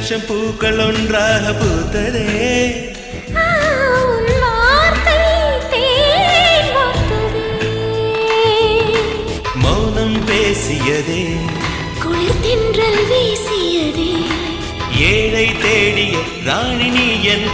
லட்சம் பூக்கள் ஒன்றாக பூத்ததே. மௌனம் பேசியதே, குளிர் தென்றல் வீசியதே. ஏழை தேடிய ராணி நீ என்